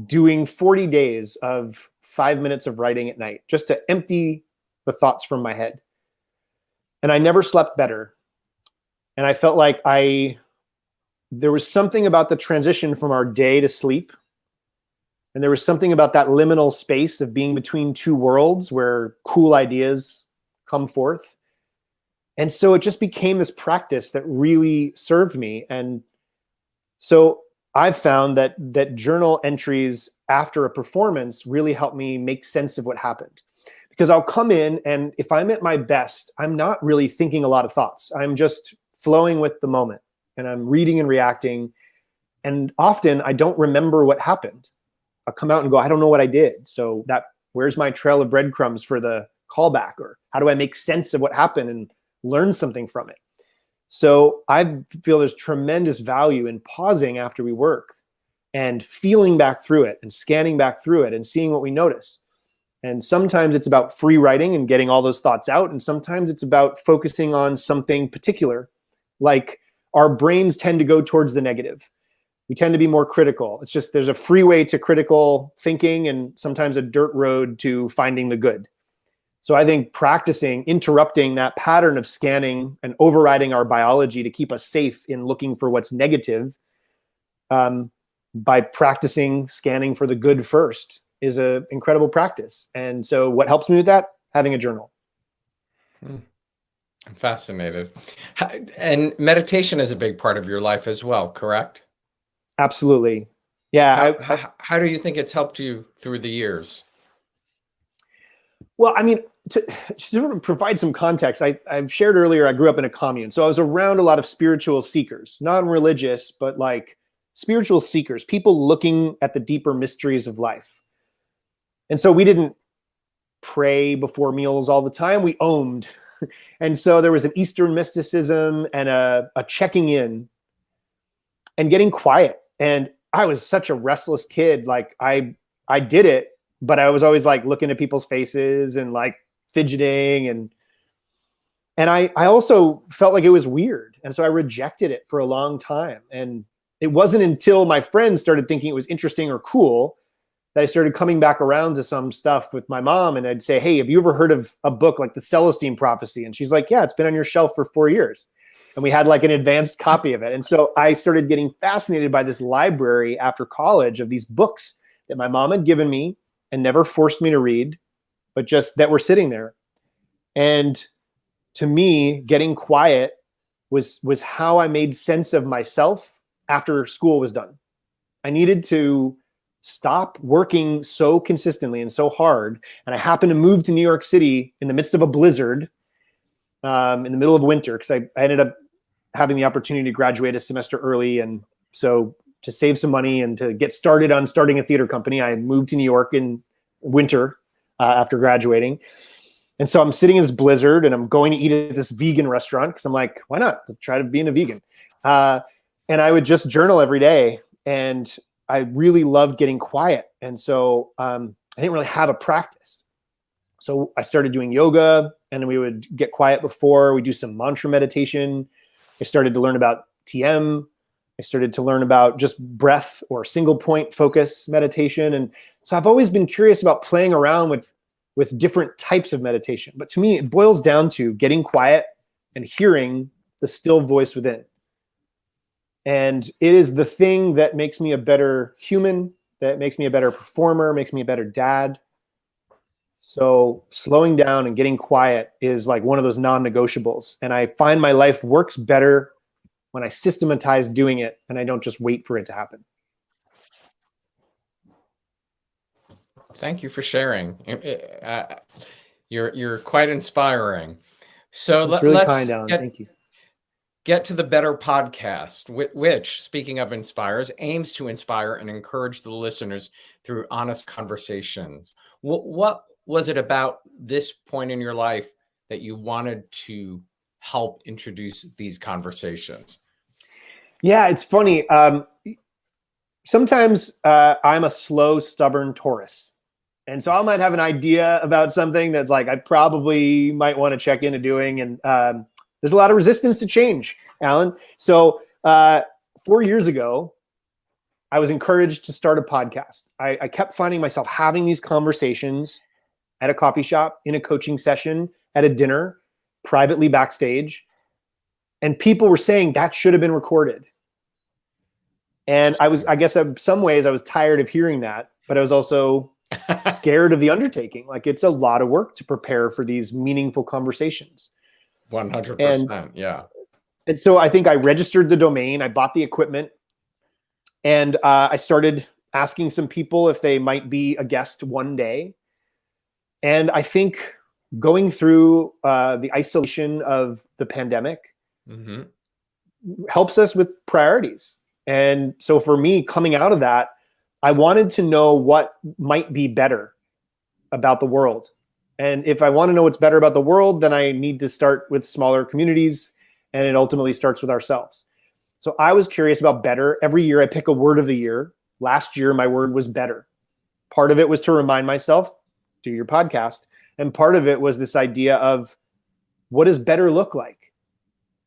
doing 40 days of 5 minutes of writing at night, just to empty the thoughts from my head. And I never slept better. And I felt like there was something about the transition from our day to sleep. And there was something about that liminal space of being between two worlds where cool ideas come forth. And so it just became this practice that really served me. And so I've found that journal entries after a performance really help me make sense of what happened. Because I'll come in, and if I'm at my best, I'm not really thinking a lot of thoughts. I'm just flowing with the moment, and I'm reading and reacting. And often I don't remember what happened. I'll come out and go, I don't know what I did. So where's my trail of breadcrumbs for the callback? Or how do I make sense of what happened and learn something from it? So I feel there's tremendous value in pausing after we work and feeling back through it and scanning back through it and seeing what we notice. And sometimes it's about free writing and getting all those thoughts out. And sometimes it's about focusing on something particular. Like our brains tend to go towards the negative. We tend to be more critical. It's just there's a freeway to critical thinking and sometimes a dirt road to finding the good. So I think practicing, interrupting that pattern of scanning and overriding our biology to keep us safe in looking for what's negative by practicing scanning for the good first is an incredible practice. And so what helps me with that? Having a journal. I'm fascinated. And meditation is a big part of your life as well, correct? Absolutely. Yeah. How do you think it's helped you through the years? Well, I mean, to sort of provide some context, I've shared earlier, I grew up in a commune. So I was around a lot of spiritual seekers, non-religious, but like spiritual seekers, people looking at the deeper mysteries of life. And so we didn't pray before meals all the time. We ohmed. And so there was an Eastern mysticism and a checking in and getting quiet. And I was such a restless kid. Like I did it, but I was always like looking at people's faces and like fidgeting. And I also felt like it was weird. And so I rejected it for a long time. And it wasn't until my friends started thinking it was interesting or cool that I started coming back around to some stuff with my mom. And I'd say, hey, have you ever heard of a book like The Celestine Prophecy? And she's like, yeah, it's been on your shelf for 4 years. And we had like an advanced copy of it. And so I started getting fascinated by this library after college of these books that my mom had given me and never forced me to read, but just that were sitting there. And to me, getting quiet was how I made sense of myself after school was done. I needed to stop working so consistently and so hard. And I happened to move to New York City in the midst of a blizzard in the middle of winter, because I ended up having the opportunity to graduate a semester early. And so to save some money and to get started on starting a theater company, I moved to New York in winter after graduating. And so I'm sitting in this blizzard and I'm going to eat at this vegan restaurant because I'm like, why not? Let's try to being a vegan. And I would just journal every day. And I really loved getting quiet. And so I didn't really have a practice. So I started doing yoga, and we would get quiet before we do some mantra meditation. I started to learn about TM. I started to learn about just breath or single point focus meditation. And so I've always been curious about playing around with different types of meditation. But to me, it boils down to getting quiet and hearing the still voice within. And it is the thing that makes me a better human, that makes me a better performer, makes me a better dad. So slowing down and getting quiet is like one of those non-negotiables. And I find my life works better when I systematize doing it and I don't just wait for it to happen. Thank you for sharing. You're quite inspiring. So It's really kind, Alan. Thank you. Get to the Better podcast, which, speaking of inspires, aims to inspire and encourage the listeners through honest conversations. What was it about this point in your life that you wanted to help introduce these conversations? Yeah, it's funny. Sometimes I'm a slow, stubborn Taurus. And so I might have an idea about something that like I probably might want to check into doing. And there's a lot of resistance to change, Alan. So 4 years ago, I was encouraged to start a podcast. I kept finding myself having these conversations at a coffee shop, in a coaching session, at a dinner, privately backstage. And people were saying that should have been recorded. And I guess in some ways I was tired of hearing that, but I was also scared of the undertaking. Like, it's a lot of work to prepare for these meaningful conversations. 100%. Yeah. And so I think I registered the domain, I bought the equipment, and I started asking some people if they might be a guest one day. And I think going through the isolation of the pandemic helps us with priorities. And so for me, coming out of that, I wanted to know what might be better about the world. And if I want to know what's better about the world, then I need to start with smaller communities, and it ultimately starts with ourselves. So I was curious about better. Every year I pick a word of the year. Last year, my word was better. Part of it was to remind myself, do your podcast. And part of it was this idea of, what does better look like?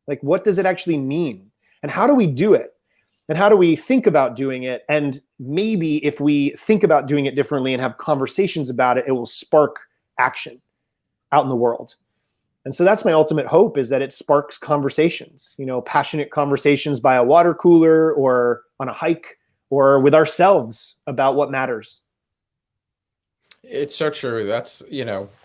Like, what does it actually mean? And how do we do it? And how do we think about doing it? And maybe if we think about doing it differently and have conversations about it, it will spark action out in the world. And so that's my ultimate hope, is that it sparks conversations, passionate conversations by a water cooler or on a hike or with ourselves about what matters. It's so true. That's,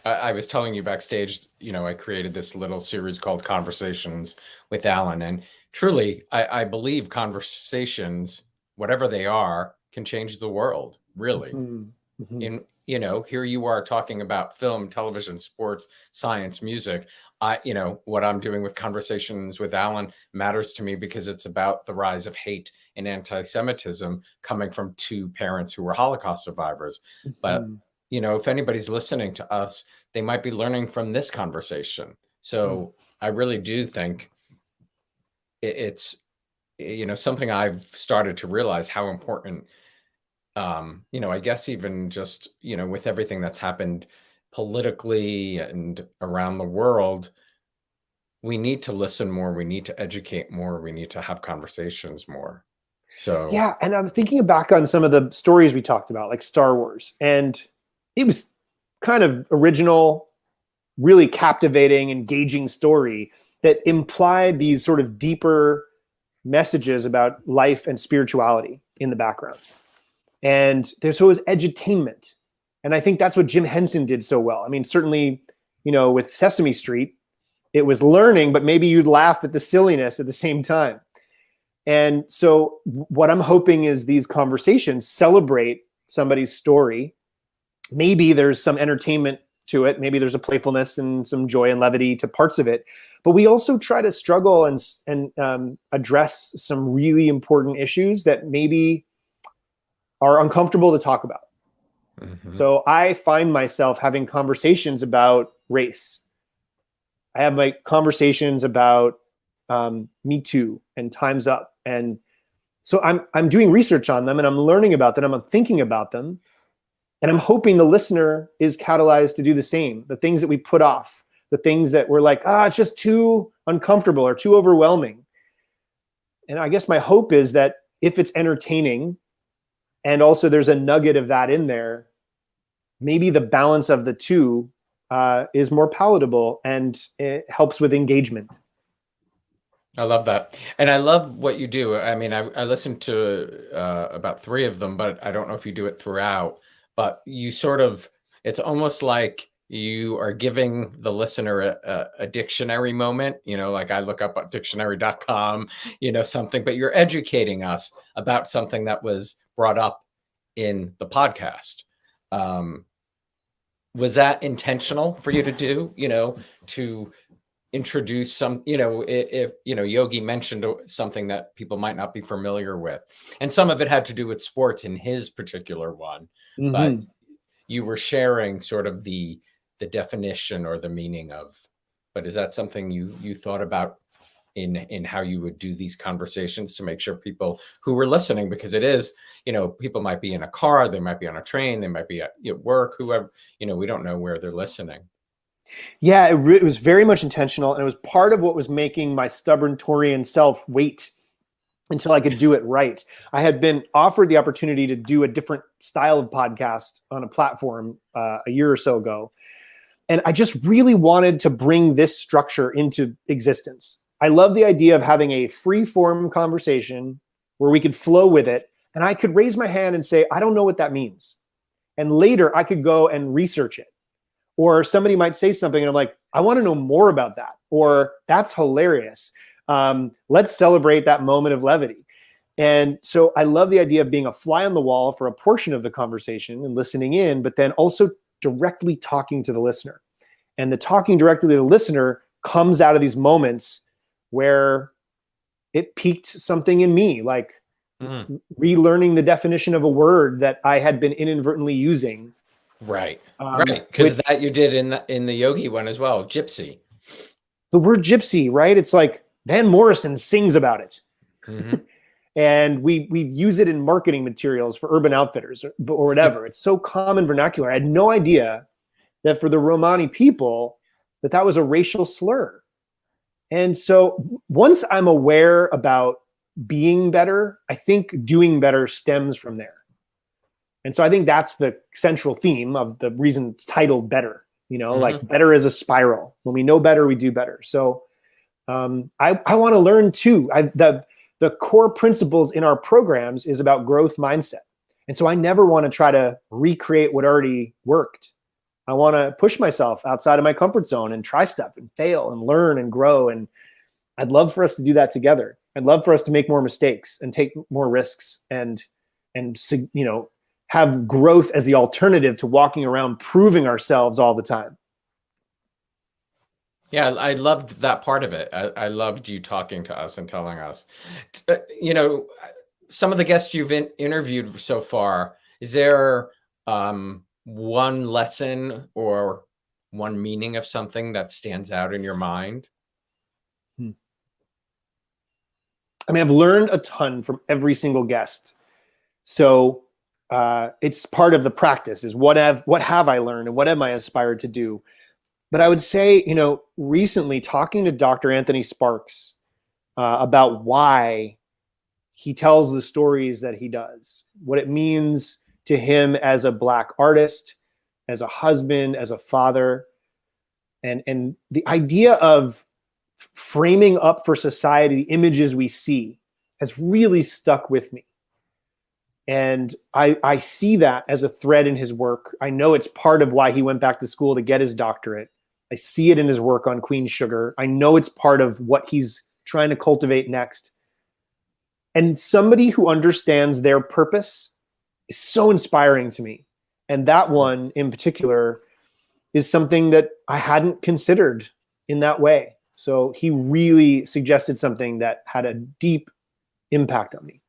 I was telling you backstage, I created this little series called Conversations with Alan. And truly, I believe conversations, whatever they are, can change the world, really. In, here you are talking about film, television, sports, science, music. What I'm doing with Conversations with Alan matters to me because it's about the rise of hate and anti-Semitism coming from two parents who were Holocaust survivors. But if anybody's listening to us, they might be learning from this conversation. So I really do think it's, something I've started to realize how important, I guess even just, with everything that's happened politically and around the world, we need to listen more. We need to educate more. We need to have conversations more. So, yeah. And I'm thinking back on some of the stories we talked about, like Star Wars, and it was kind of original, really captivating, engaging story that implied these sort of deeper messages about life and spirituality in the background. And so it was edutainment. And I think that's what Jim Henson did so well. I mean, certainly, with Sesame Street, it was learning, but maybe you'd laugh at the silliness at the same time. And so what I'm hoping is these conversations celebrate somebody's story. Maybe there's some entertainment to it. Maybe there's a playfulness and some joy and levity to parts of it. But we also try to struggle and address some really important issues that maybe are uncomfortable to talk about. So I find myself having conversations about race. I have like conversations about Me Too and Time's Up. And so I'm doing research on them, and I'm learning about them. I'm thinking about them. And I'm hoping the listener is catalyzed to do the same. The things that we put off, the things that we're like, it's just too uncomfortable or too overwhelming. And I guess my hope is that if it's entertaining, and also there's a nugget of that in there, maybe the balance of the two is more palatable, and it helps with engagement. I love that. And I love what you do. I mean, I listened to about 3 of them, but I don't know if you do it throughout. But you sort of, it's almost like you are giving the listener a dictionary moment, like I look up at dictionary.com, something, but you're educating us about something that was brought up in the podcast. Was that intentional for you to do, to introduce some, if Yogi mentioned something that people might not be familiar with, and some of it had to do with sports in his particular one, but you were sharing sort of the definition or the meaning of. But is that something you thought about in how you would do these conversations to make sure people who were listening, because it is, people might be in a car, they might be on a train, they might be at work, whoever, we don't know where they're listening. Yeah, it was very much intentional, and it was part of what was making my stubborn Taurian self wait until I could do it right. I had been offered the opportunity to do a different style of podcast on a platform a year or so ago. And I just really wanted to bring this structure into existence. I love the idea of having a free form conversation where we could flow with it. And I could raise my hand and say, I don't know what that means. And later I could go and research it. Or somebody might say something and I'm like, I want to know more about that. Or that's hilarious. Let's celebrate that moment of levity. And so I love the idea of being a fly on the wall for a portion of the conversation and listening in, but then also directly talking to the listener. And the talking directly to the listener comes out of these moments where it piqued something in me, like relearning the definition of a word that I had been inadvertently using. Right. Right. Because that you did in the yogi one as well, gypsy. The word gypsy, right? It's like Van Morrison sings about it. Mm-hmm. And we use it in marketing materials for Urban Outfitters or whatever. It's so common vernacular. I had no idea that for the Romani people, that was a racial slur. And so once I'm aware about being better, I think doing better stems from there. And so I think that's the central theme of the reason it's titled Better, like better is a spiral. When we know better, we do better. So I want to learn too. The core principles in our programs is about growth mindset. And so I never want to try to recreate what already worked. I want to push myself outside of my comfort zone and try stuff and fail and learn and grow. And I'd love for us to do that together. I'd love for us to make more mistakes and take more risks and have growth as the alternative to walking around proving ourselves all the time. Yeah, I loved that part of it. I loved you talking to us and telling us. Some of the guests you've interviewed so far, is there one lesson or one meaning of something that stands out in your mind? I mean, I've learned a ton from every single guest. So it's part of the practice is what have I learned and what am I aspired to do? But I would say, recently talking to Dr. Anthony Sparks about why he tells the stories that he does, what it means to him as a Black artist, as a husband, as a father, and the idea of framing up for society the images we see has really stuck with me. And I see that as a thread in his work. I know it's part of why he went back to school to get his doctorate. I see it in his work on Queen Sugar. I know it's part of what he's trying to cultivate next. And somebody who understands their purpose is so inspiring to me. And that one in particular is something that I hadn't considered in that way. So he really suggested something that had a deep impact on me.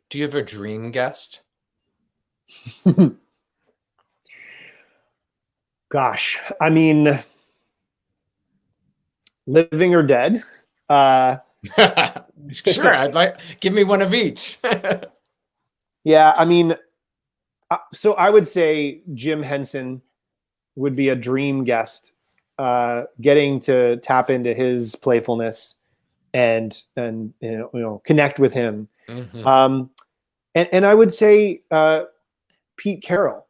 Do you have a dream guest? Gosh, I mean, living or dead? Sure, give me one of each. Yeah, I mean, so I would say Jim Henson would be a dream guest, getting to tap into his playfulness and connect with him. Mm-hmm. And I would say Pete Carroll.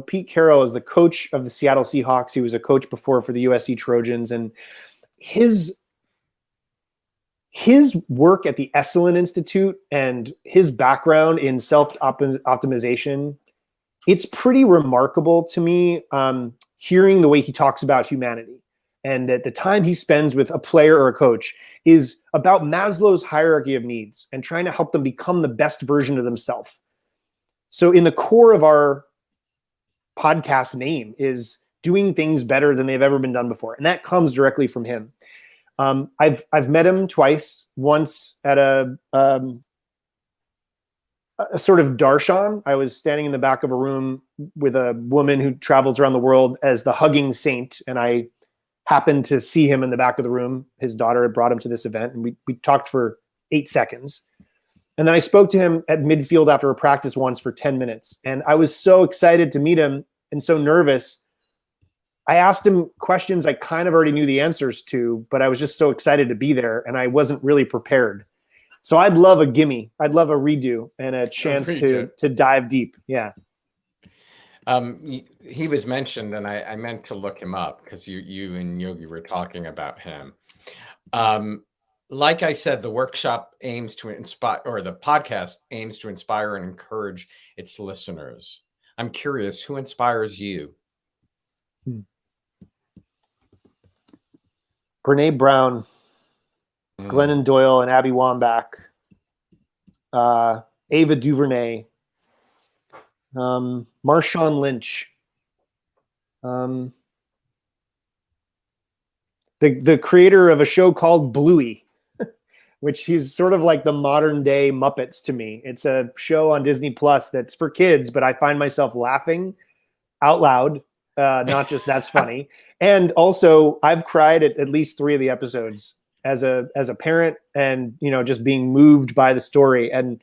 Pete Carroll is the coach of the Seattle Seahawks. He was a coach before for the USC Trojans, and his work at the Esalen Institute and his background in self-optimization, it's pretty remarkable to me, hearing the way he talks about humanity. And that the time he spends with a player or a coach is about Maslow's hierarchy of needs and trying to help them become the best version of themselves. So in the core of our podcast name is doing things better than they've ever been done before. And that comes directly from him. I've met him twice, once at a sort of darshan. I was standing in the back of a room with a woman who travels around the world as the hugging saint. And I happened to see him in the back of the room. His daughter had brought him to this event, and we talked for 8 seconds. And then I spoke to him at midfield after a practice once for 10 minutes. And I was so excited to meet him and so nervous. I asked him questions I kind of already knew the answers to, but I was just so excited to be there and I wasn't really prepared. So I'd love a gimme. I'd love a redo and a chance to dive deep. Yeah. He was mentioned, and I meant to look him up because you and Yogi were talking about him. Like I said, the workshop aims to inspire, or the podcast aims to inspire and encourage its listeners. I'm curious, who inspires you? Brene Brown, Glennon Doyle and Abby Wambach, Ava DuVernay, Marshawn Lynch, the creator of a show called Bluey, which he's sort of like the modern day Muppets to me. It's a show on Disney Plus that's for kids, but I find myself laughing out loud. Not just that's funny. And also I've cried at least 3 of the episodes as a parent and, you know, just being moved by the story. And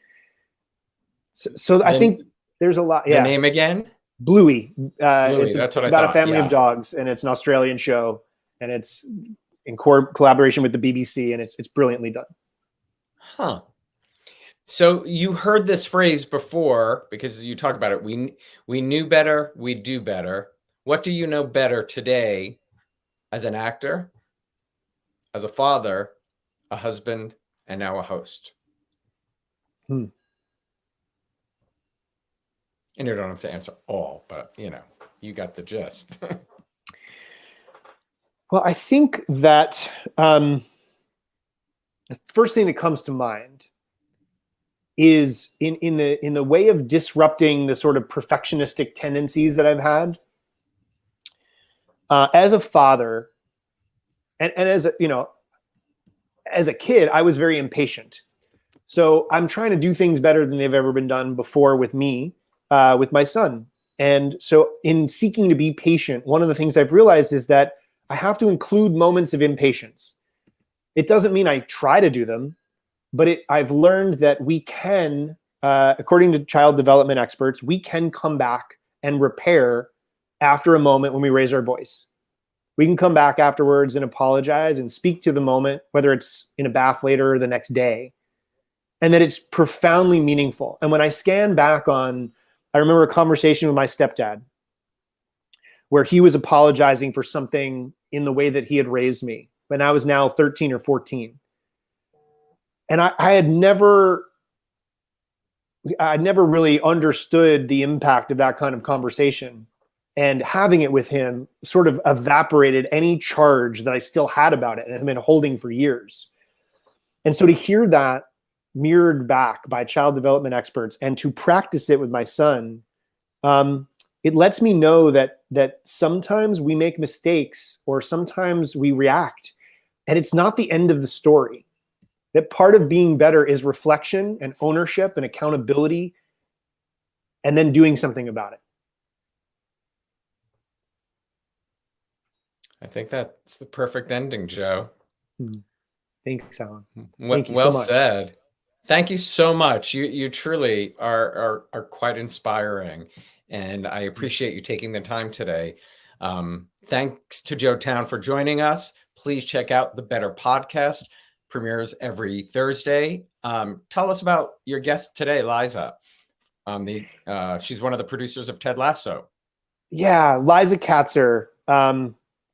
so I think there's a lot. Yeah. The name again? Bluey. Bluey, it's about a family of dogs, and it's an Australian show, and it's in collaboration with the BBC, and it's brilliantly done. Huh. So you heard this phrase before because you talk about it. We knew better, we do better. What do you know better today as an actor, as a father, a husband, and now a host? And you don't have to answer all, but you know, you got the gist. Well, I think that the first thing that comes to mind is in the way of disrupting the sort of perfectionistic tendencies that I've had. As a father, and as a, you know, as a kid, I was very impatient. So I'm trying to do things better than they've ever been done before with me, with my son. And so in seeking to be patient, one of the things I've realized is that I have to include moments of impatience. It doesn't mean I try to do them, but I've learned that we can, according to child development experts, we can come back and repair after a moment when we raise our voice. We can come back afterwards and apologize and speak to the moment, whether it's in a bath later or the next day, and that it's profoundly meaningful. And when I scan back on, I remember a conversation with my stepdad where he was apologizing for something in the way that he had raised me when I was now 13 or 14. And I had never really understood the impact of that kind of conversation. And having it with him sort of evaporated any charge that I still had about it and had been holding for years. And so to hear that mirrored back by child development experts and to practice it with my son, it lets me know that sometimes we make mistakes or sometimes we react, and it's not the end of the story. That part of being better is reflection and ownership and accountability, and then doing something about it. I think that's the perfect ending, Joe. Thanks, Alan. Well said. Thank you so much. You truly are quite inspiring, and I appreciate you taking the time today. Thanks to Joe Towne for joining us. Please check out the Better Podcast. Premieres every Thursday. Tell us about your guest today, Liza. She's one of the producers of Ted Lasso. Yeah, Liza Katzer.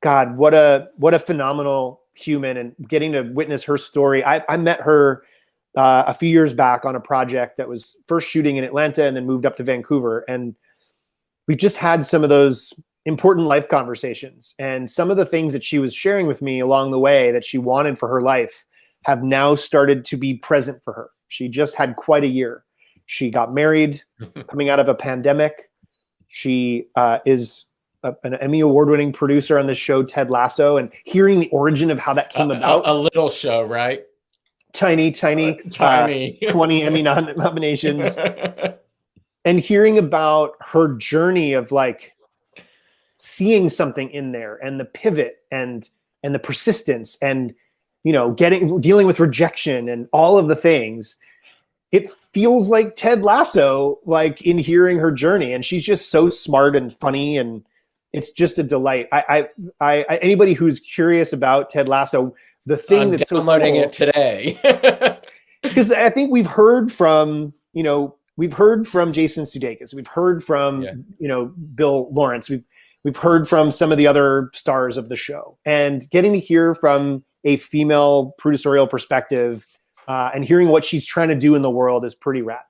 God, what a phenomenal human, and getting to witness her story. I met her a few years back on a project that was first shooting in Atlanta and then moved up to Vancouver. And we just had some of those important life conversations. And some of the things that she was sharing with me along the way that she wanted for her life have now started to be present for her. She just had quite a year. She got married coming out of a pandemic. She is an Emmy award-winning producer on the show Ted Lasso, and hearing the origin of how that came about. A little show, right? Tiny. 20 Emmy nominations. And hearing about her journey of like seeing something in there, and the pivot and the persistence, and you know, dealing with rejection and all of the things. It feels like Ted Lasso, like in hearing her journey. And she's just so smart and funny, and It's just a delight. Anybody who's curious about Ted Lasso, the thing I'm that's downloading so cool, it today. because I think we've heard from, we've heard from Jason Sudeikis, we've heard from, Bill Lawrence, we've heard from some of the other stars of the show, and getting to hear from a female producerial perspective and hearing what she's trying to do in the world is pretty rad.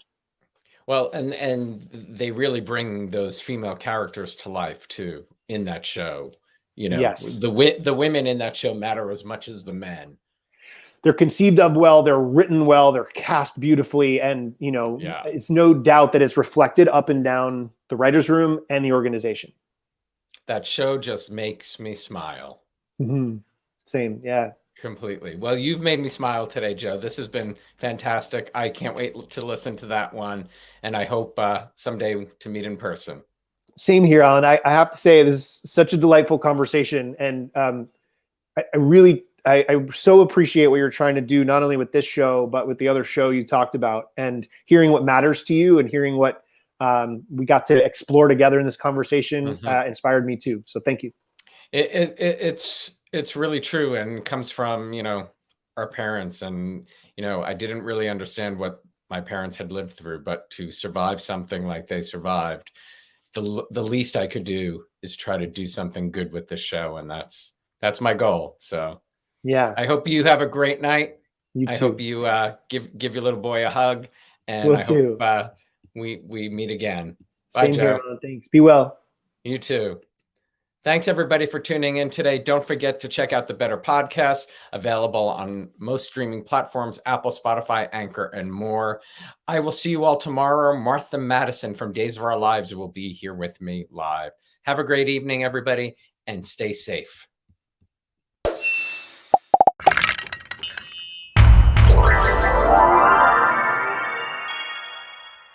Well, and they really bring those female characters to life too in that show. Yes. The women in that show matter as much as the men. They're conceived of well, they're written well, they're cast beautifully, and it's no doubt that it's reflected up and down the writer's room and the organization. That show just makes me smile. Mm-hmm. Same, yeah. Completely. Well, you've made me smile today, Joe. This has been fantastic. I can't wait to listen to that one, and I hope someday to meet in person. Same here, Alan. I have to say, this is such a delightful conversation, and I so appreciate what you're trying to do, not only with this show, but with the other show you talked about, and hearing what matters to you and hearing what we got to explore together in this conversation inspired me too. So thank you. It's really true, and comes from, our parents, and, I didn't really understand what my parents had lived through, but to survive something like they survived, the least I could do is try to do something good with this show. And that's my goal. So yeah, I hope you have a great night. You too. I hope you give your little boy a hug, and Will I too. hope we meet again. Bye, Same Joe. here, Alan. Thanks. Be well. You too. Thanks, everybody, for tuning in today. Don't forget to check out the Better Podcast, available on most streaming platforms, Apple, Spotify, Anchor, and more. I will see you all tomorrow. Martha Madison from Days of Our Lives will be here with me live. Have a great evening, everybody, and stay safe.